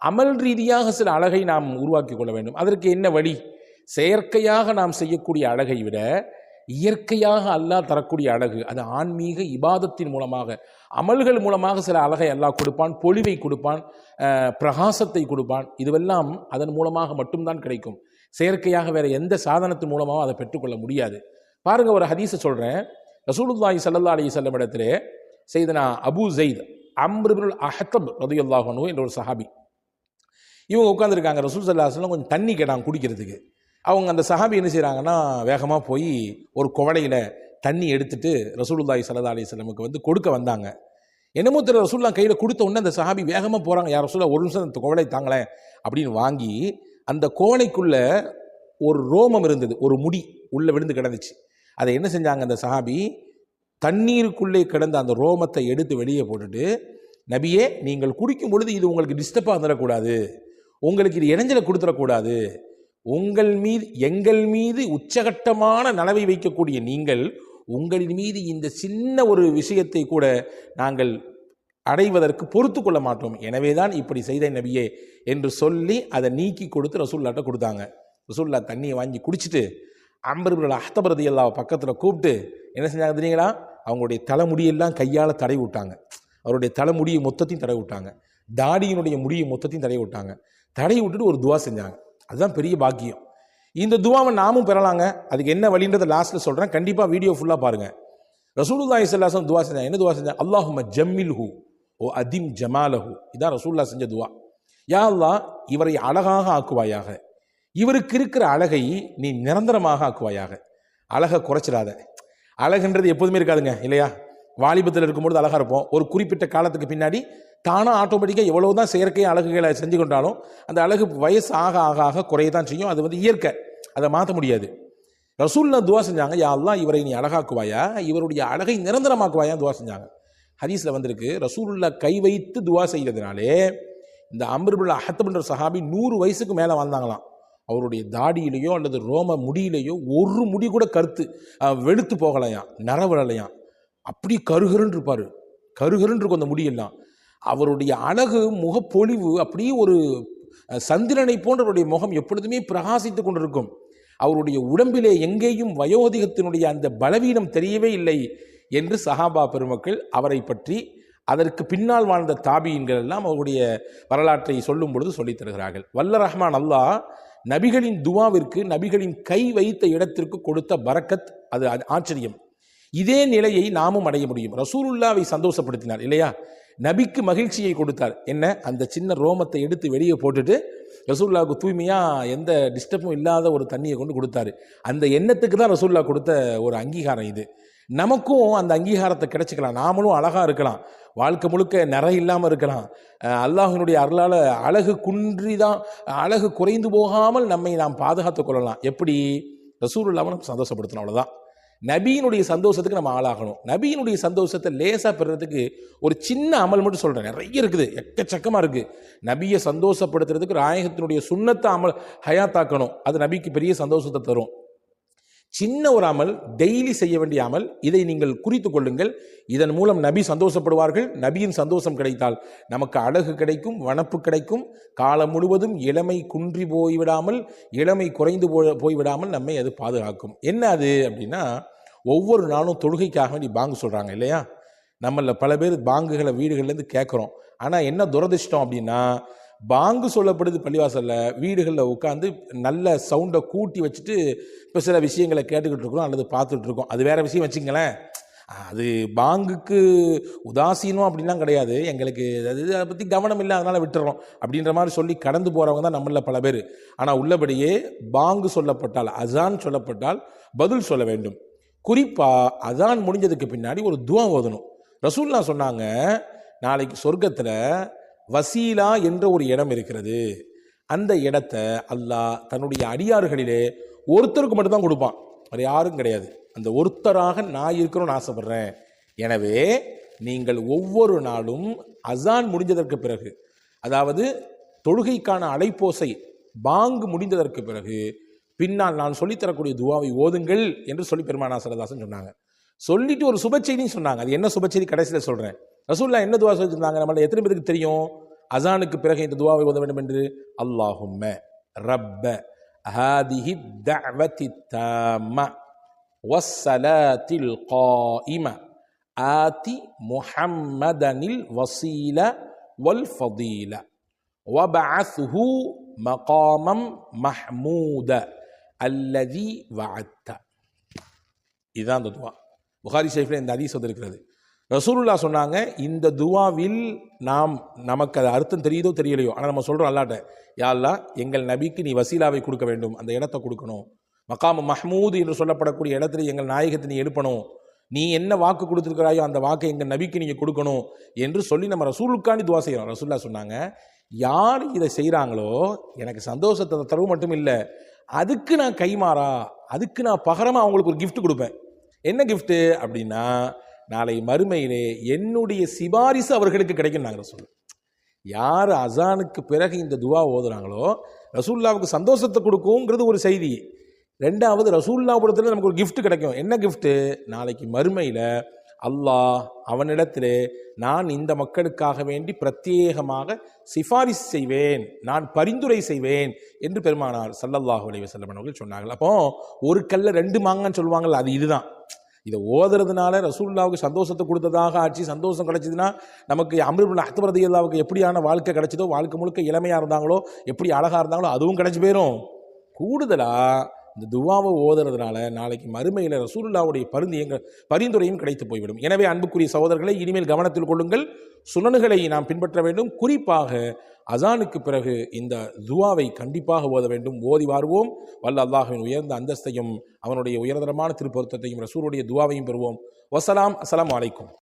அமல் ரீதியாக சில அழகை நாம் உருவாக்கி கொள்ள வேண்டும். அதற்கு என்ன வழி? செயற்கையாக நாம் செய்யக்கூடிய அழகை விட இயற்கையாக அல்லாஹ் தரக்கூடிய அழகு, அது ஆன்மீக இபாதத்தின் மூலமாக, அமல்கள் மூலமாக சில அழகை அல்லாஹ் கொடுப்பான், பொலிவை கொடுப்பான், பிரகாசத்தை கொடுப்பான். இதுவெல்லாம் அதன் மூலமாக மட்டும்தான் கிடைக்கும். செயற்கையாக வேற எந்த சாதனத்தின் மூலமாக அதை பெற்றுக்கொள்ள முடியாது. பாருங்க, ஒரு ஹதீஸை சொல்றேன். ரசூலுல்லாஹி ஸல்லல்லாஹு அலைஹி வஸல்லம் இடத்திலே செய்தனா அபூ ஸைத் அம்ர் இப்னுல் அஹ்தப் ரலியல்லாஹு அன்ஹு என்ற ஒரு சஹாபி, இவங்க உட்காந்துருக்காங்க. ரசூல் ஸல்லல்லாஹு அலைஹி வஸல்லம் கொஞ்சம் தண்ணி கேட்டாங்க குடிக்கிறதுக்கு. அவங்க அந்த சஹாபி என்ன செய்கிறாங்கன்னா, வேகமாக போய் ஒரு குவளையில் தண்ணி எடுத்துட்டு ரசூலுல்லாஹி ஸல்லல்லாஹு அலைஹி வஸல்லமுக்கு வந்து கொடுக்க வந்தாங்க. என்னமோ தெரியல, ரசூலுல்லாஹ் கையில் கொடுத்த உடனே அந்த சஹாபி வேகமாக போகிறாங்க. யார் ரசூலுல்லாஹ், ஒரு நிமிஷம் அந்த குவளை தாங்களேன் அப்படின்னு வாங்கி, அந்த கோவளைக்குள்ள ஒரு ரோமம் இருந்தது, ஒரு முடி உள்ளே விழுந்து கிடந்துச்சு. அதை என்ன செஞ்சாங்க, அந்த சஹாபி தண்ணீருக்குள்ளே கிடந்த அந்த ரோமத்தை எடுத்து வெளியே போட்டுட்டு, நபியே, நீங்கள் குடிக்கும் பொழுது இது உங்களுக்கு டிஸ்டர்பாக வந்துடக்கூடாது, உங்களுக்கு இது இடைஞ்சலை கொடுத்துடக்கூடாது, எங்கள் மீது உச்சகட்டமான நலவை வைக்கக்கூடிய நீங்கள் உங்களின் மீது இந்த சின்ன ஒரு விஷயத்தை கூட நாங்கள் அடைவதற்கு பொறுத்து கொள்ள மாட்டோம், எனவேதான் இப்படி செய்த நபியே என்று சொல்லி அதை நீக்கி கொடுத்து ரசூலுல்லாஹ்ட்ட கொடுத்தாங்க. ரசூலுல்லாஹ் தண்ணியை வாங்கி குடிச்சிட்டு அம்ர் இப்னுல் அஹ்தப் ரலியல்லாஹு பக்கத்தில் கூப்பிட்டு என்ன செஞ்சாங்க தெரியுங்களா, அவங்களுடைய தலைமுடியெல்லாம் கையால் தடவி விட்டாங்க. அவருடைய தலைமுடியை மொத்தத்தையும் தடவி விட்டாங்க, தாடியினுடைய முடியை மொத்தத்தையும் தடவி விட்டாங்க. தடவி விட்டுட்டு ஒரு துவா செஞ்சாங்க. அதுதான் பெரிய பாக்கியம். இந்த துவாவை நாமும் பெறலாங்க. அதுக்கு என்ன வழின்றதை லாஸ்ட்டில் சொல்கிறேன், கண்டிப்பாக வீடியோ ஃபுல்லாக பாருங்கள். ரசூலுல்லாஹி ஸல்லல்லாஹு அலைஹி வஸல்லம் துவா செஞ்சாங்க. என்ன துவா செஞ்சாங்க? அல்லாஹும்ம ஜம்மில்ஹு ஓ அதிம் ஜமாலஹு. இதான் ரசூலுல்லாஹ் செஞ்ச துவா. யா அல்லாஹ், இவரை அழகாக ஆக்குவாயாக, இவருக்கு இருக்கிற அழகை நீ நிரந்தரமாக ஆக்குவாயாக. அழகை குறைச்சிடாத. அழகுன்றது எப்போதுமே இருக்காதுங்க, இல்லையா? வாலிபத்தில் இருக்கும்பொழுது அழகாக இருப்போம். ஒரு குறிப்பிட்ட காலத்துக்கு பின்னாடி தானாக ஆட்டோமேட்டிக்காக எவ்வளவுதான் செயற்கையாக அழகுகளை செஞ்சு கொண்டாலும் அந்த அழகு வயசு ஆக ஆக ஆக குறையதான் செய்யும். அது வந்து இயற்கை, அதை மாற்ற முடியாது. ரசூலுல்லாஹ் துவா செஞ்சாங்க, யா அல்லாஹ், இவரை நீ அழகாக்குவாயா, இவருடைய அழகை நிரந்தரமாக்குவாயா துவா செஞ்சாங்க. ஹதீஸில் வந்திருக்கு, ரசூலுல்லாஹ் கை வைத்து துவா செய்கிறதுனாலே இந்த அம்ர் இப்னுல் அஹ்தப் என்ற சஹாபி 100 வயசுக்கு மேலே வாழ்ந்தாங்களாம். அவருடைய தாடியிலையோ அல்லது ரோம முடியிலையோ ஒரு முடி கூட வெளுத்து போகலையாம், நரவலையாம். அப்படி கருகருன்னு இருப்பார், கருகருன்னு இருக்கும் அந்த முடியெல்லாம். அவருடைய அழகு, முகப்பொழிவு அப்படியே ஒரு சந்திரனை போன்ற அவருடைய முகம் எப்பொழுதுமே பிரகாசித்து கொண்டிருக்கும். அவருடைய உடம்பிலே எங்கேயும் வயோதிகத்தினுடைய அந்த பலவீனம் தெரியவே இல்லை என்று சஹாபா பெருமக்கள் அவரை பற்றி, அதற்கு பின்னால் வாழ்ந்த தாபியின்கள் எல்லாம் அவருடைய வரலாற்றை சொல்லும் பொழுது சொல்லித் தருகிறார்கள். வல்ல ரஹ்மான் அல்லாஹ் நபிகளின் துவாவிற்கு, நபிகளின் கை வைத்த இடத்திற்கு கொடுத்த பரக்கத், அது ஆச்சரியம். இதே நிலையை நாமும் அடைய முடியும். ரசூலுல்லாவை சந்தோஷப்படுத்தினார் இல்லையா, நபிக்கு மகிழ்ச்சியை கொடுத்தார். என்ன, அந்த சின்ன ரோமத்தை எடுத்து வெளியே போட்டுட்டு ரசூலுல்லாவுக்கு தூய்மையாக எந்த டிஸ்டர்பும் இல்லாத ஒரு தண்ணியை கொண்டு கொடுத்தாரு. அந்த எண்ணத்துக்கு தான் ரசூலுல்லாஹ் கொடுத்த ஒரு அங்கீகாரம் இது. நமக்கும் அந்த அங்கீகாரத்தை கிடைச்சிக்கலாம், நாமளும் அழகாக இருக்கலாம், வாழ்க்கை முழுக்க நிறை இல்லாமல் இருக்கலாம். அல்லாஹ்வினுடைய அருளால் அழகு குன்றிதான், அழகு குறைந்து போகாமல் நம்மை நாம் பாதுகாத்துக் கொள்ளலாம். எப்படி? ரசூலுல்லாவை நம்ம சந்தோஷப்படுத்தணும், அவ்வளோதான். நபியினுடைய சந்தோஷத்துக்கு நம்ம ஆளாகணும். நபியினுடைய சந்தோஷத்தை லேசாக பெறுறதுக்கு ஒரு சின்ன அமல் மட்டும் சொல்கிறேன், நிறைய இருக்குது, எக்கச்சக்கமாக இருக்குது. நபியை சந்தோஷப்படுத்துறதுக்கு நாயகத்தினுடைய சுன்னத்தை அமல் ஹயாத்தாக்கணும், அது நபிக்கு பெரிய சந்தோஷத்தை தரும். சின்ன ஒரு அமல், டெய்லி செய்ய வேண்டிய அமல், இதை நீங்கள் குறித்து கொள்ளுங்கள். இதன் மூலம் நபி சந்தோஷப்படுவார்கள். நபியின் சந்தோஷம் கிடைத்தால் நமக்கு அழகு கிடைக்கும், வனப்பு கிடைக்கும். காலம் முழுவதும் இளமை குன்றி போய்விடாமல், இளமை குறைந்து போய்விடாமல் நம்மை அது பாதுகாக்கும். என்ன அது அப்படின்னா, ஒவ்வொரு நாளும் தொழுகைக்காக வேண்டி பாங்கு சொல்கிறாங்க இல்லையா. நம்மள பல பேர் பாங்குகளை வீடுகள்லேருந்து கேட்குறோம். ஆனால் என்ன துரதிர்ஷ்டம் அப்படின்னா, பாங்கு சொல்லப்படுது பள்ளிவாசலில், வீடுகளில் உட்காந்து நல்ல சவுண்டை கூட்டி வச்சுட்டு இப்போ சில விஷயங்களை கேட்டுக்கிட்டு இருக்கிறோம் அல்லது பார்த்துட்டு இருக்கோம். அது வேற விஷயம் வச்சுங்களேன். அது பாங்குக்கு உதாசீனம் அப்படின்லாம் கிடையாது, எங்களுக்கு அதை பற்றி கவனம் இல்லை, அதனால் விட்டுறோம் அப்படின்ற மாதிரி சொல்லி கடந்து போகிறவங்க தான் நம்மள பல பேர். ஆனால் உள்ளபடியே பாங்கு சொல்லப்பட்டால், அசான் சொல்லப்பட்டால் பதில் சொல்ல வேண்டும். குறிப்பாக அசான் முடிஞ்சதுக்கு பின்னாடி ஒரு துவா ஓதணும். ரசூலுல்லாஹ் சொன்னாங்க, நாளைக்கு சொர்க்கத்தில் வசீலா என்ற ஒரு இடம் இருக்கிறது. அந்த இடத்த அல்லாஹ் தன்னுடைய அடியார்களிலே ஒருத்தருக்கு மட்டும்தான் கொடுப்பான், வேறு யாரும் கிடையாது. அந்த ஒருத்தராக நான் இருக்கணும்னு ஆசைப்படுறேன். எனவே நீங்கள் ஒவ்வொரு நாளும் அசான் முடிஞ்சதற்கு பிறகு, அதாவது தொழுகைக்கான அலைப்போசை பாங்கு முடிந்ததற்கு பிறகு பின்னால் நான் சொல்லித்தரக்கூடிய துவாவை ஓதுங்கள் என்று சொல்லி பெருமானா ஸல்லல்லாஹு அலைஹி வஸல்லம் சொன்னாங்க. சொல்லிட்டு ஒரு சுப செய்தியும் சொன்னாங்க. அது என்ன சுப செய்தி கடைசியில் சொல்கிறேன். ரசூலுல்லாஹ் என்ன துவா சொல்லியிருந்தாங்க, நம்மள எத்தனை பேருக்கு தெரியும்? அசானுக்கு பிறகு இந்த துவாவை ஓத வேண்டும் என்று? அல்லாஹும்ம ரப்ப ஹாதிஹி தஅவதி தாம்ம வஸ்ஸலாத்தில் காயிம ஆதி முஹம்மதனில் வசீல வல் ஃபதீல வபஅத்ஹு மகாமம் மஹ்மூத அல்லதி வஅத்த. இதுதான் அந்த துவா. புகாரி ஷரீஃபில் இந்த ஹதீஸ் வந்திருக்கிறது. ரசூலுல்லாஹ் சொன்னாங்க, இந்த துவாவில் நமக்கு அது அர்த்தம் தெரியுதோ தெரியலையோ, ஆனால் நம்ம சொல்கிறோம் அல்லாட்ட, யா அல்லாஹ் எங்கள் நபிக்கு நீ வசீலாவை கொடுக்க வேண்டும், அந்த இடத்தை கொடுக்கணும். மகாம் மஹ்மூது என்று சொல்லப்படக்கூடிய இடத்துல எங்கள் நாயகத்தை நீ எழுப்பணும். நீ என்ன வாக்கு கொடுத்துருக்கிறாயோ அந்த வாக்கை எங்கள் நபிக்கு நீங்கள் கொடுக்கணும் என்று சொல்லி நம்ம ரசூலுக்காண்டி துவா செய்கிறோம். ரசூலுல்லாஹ் சொன்னாங்க, யார் இதை செய்கிறாங்களோ எனக்கு சந்தோஷத்தை தரவு மட்டும் இல்லை, அதுக்கு நான் கைமாறா, அதுக்கு நான் பகரமாக அவங்களுக்கு ஒரு கிஃப்ட் கொடுப்பேன். என்ன கிஃப்ட்டு அப்படின்னா, நாளை மறுமையிலே என்னுடைய சிபாரிசு அவர்களுக்கு கிடைக்கும். நாங்கள் சொல்லுவோம், யார் அசானுக்கு பிறகு இந்த துவா ஓதுறாங்களோ ரசூல்லாவுக்கு சந்தோஷத்தை கொடுக்குங்கிறது ஒரு செய்தி. ரெண்டாவது, ரசூல்லாவுடத்துல நமக்கு ஒரு கிஃப்ட் கிடைக்கும். என்ன கிஃப்ட்டு? நாளைக்கு மறுமையில் அல்லாஹ் அவனிடத்திலே நான் இந்த மக்களுக்காக வேண்டி பிரத்யேகமாக சிபாரிசு செய்வேன், நான் பரிந்துரை செய்வேன் என்று பெருமானார் ஸல்லல்லாஹு அலைஹி வஸல்லம் அவர்கள் சொன்னார்கள். அப்போ ஒரு கல்ல ரெண்டு மாங்கன்னு சொல்லுவாங்கள்ல, அது இதுதான். இதை ஓதுறதுனால ரசூலுல்லாவுக்கு சந்தோஷத்தை கொடுத்ததாக ஆட்சி, சந்தோஷம் கிடைச்சதுன்னா நமக்கு அம்ர் இப்னு அஹ்தம் ரலியல்லாஹு எப்படியான வாழ்க்கை கிடைச்சதோ, வாழ்க்கை முழுக்க இளமையாக இருந்தாங்களோ, எப்படி அழகாக இருந்தாங்களோ அதுவும் கிடைச்சி போயிடும். கூடுதலாக இந்த துவாவை ஓதுறதுனால நாளைக்கு மறுமையில் ரசூலுல்லாவுடைய பரிந்துரையும் கிடைத்து போய்விடும். எனவே அன்புக்குரிய சகோதரர்களை, இனிமேல் கவனத்தில் கொள்ளுங்கள், சுனன்களை நாம் பின்பற்ற வேண்டும். குறிப்பாக அசானுக்கு பிறகு இந்த துவாவை கண்டிப்பாக ஓத வேண்டும். ஓதி வாருவோம். வல்ல அல்லாஹ்வின் உயர்ந்த அந்தஸ்தையும் அவனுடைய உயர்தரமான திருப்பொருத்தத்தையும் ரசூலுடைய துவாவையும் பெறுவோம். வஸ்ஸலாம். அஸ்ஸலாமு அலைக்கும்.